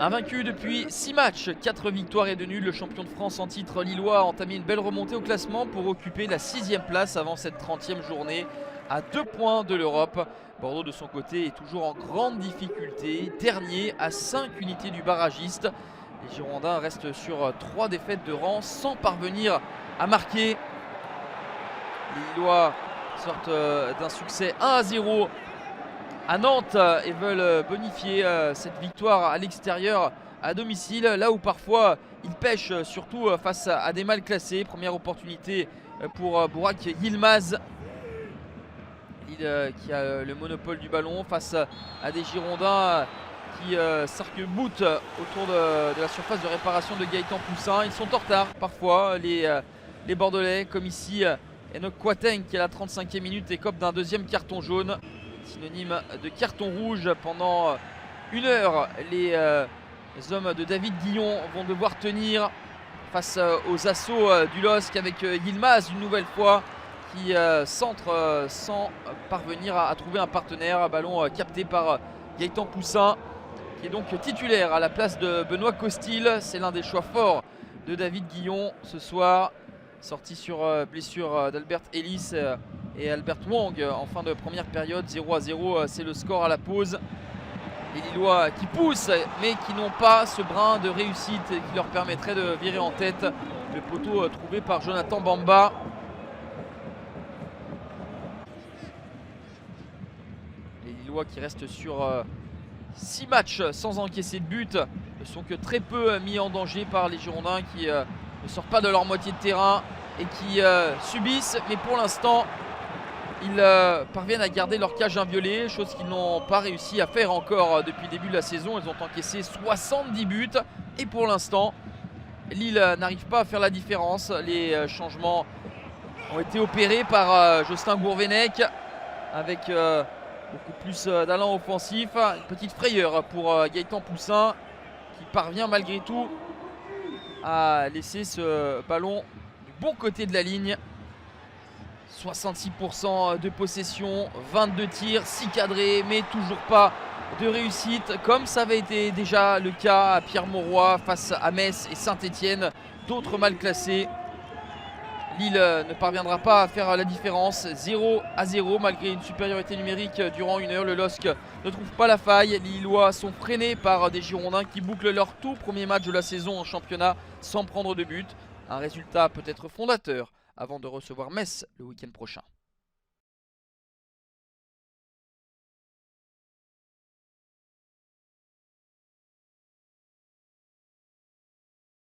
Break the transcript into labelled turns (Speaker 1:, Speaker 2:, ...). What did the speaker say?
Speaker 1: Invaincu depuis 6 matchs, 4 victoires et 2 nuls, le champion de France en titre lillois a entamé une belle remontée au classement pour occuper la 6e place avant cette 30e journée à 2 points de l'Europe. Bordeaux de son côté est toujours en grande difficulté, dernier à 5 unités du barragiste. Les Girondins restent sur 3 défaites de rang sans parvenir à marquer. Les Lillois sortent d'un succès 1-0 à Nantes et veulent bonifier cette victoire à l'extérieur à domicile, là où parfois ils pêchent, surtout face à des mal classés. Première opportunité pour Burak Yilmaz, qui a le monopole du ballon face à des Girondins qui s'arc-boutent autour de la surface de réparation de Gaëtan Poussin. Ils sont en retard parfois, les Bordelais, comme ici Enoch Kouateng qui à la 35e minute écope d'un deuxième carton jaune, synonyme de carton rouge. Pendant 1 heure, les hommes de David Guillon vont devoir tenir face aux assauts du LOSC avec Yilmaz une nouvelle fois qui centre sans parvenir à trouver un partenaire. Ballon capté par Gaëtan Poussin qui est donc titulaire à la place de Benoît Costil. C'est l'un des choix forts de David Guillon ce soir, sorti sur blessure d'Albert Ellis et Albert Wong en fin de première période. 0-0, c'est le score à la pause. Les Lillois qui poussent mais qui n'ont pas ce brin de réussite qui leur permettrait de virer en tête le poteau trouvé par Jonathan Bamba. Les Lillois qui restent sur 6 matchs sans encaisser de but ne sont que très peu mis en danger par les Girondins qui ne sortent pas de leur moitié de terrain et qui subissent, mais pour l'instant ils parviennent à garder leur cage inviolée, chose qu'ils n'ont pas réussi à faire encore depuis le début de la saison. Ils ont encaissé 70 buts et pour l'instant Lille n'arrive pas à faire la différence. Les changements ont été opérés par Jocelyn Gourvenec avec beaucoup plus d'allant offensif. Une petite frayeur pour Gaëtan Poussin qui parvient malgré tout à laisser ce ballon du bon côté de la ligne. 66% de possession, 22 tirs, 6 cadrés, mais toujours pas de réussite, comme ça avait été déjà le cas à Pierre-Mauroy face à Metz et Saint-Etienne, d'autres mal classés. Lille ne parviendra pas à faire la différence. 0-0 malgré une supériorité numérique durant 1 heure. Le LOSC ne trouve pas la faille. Les Lillois sont freinés par des Girondins qui bouclent leur tout premier match de la saison en championnat sans prendre de but. Un résultat peut-être fondateur avant de recevoir Metz le week-end prochain.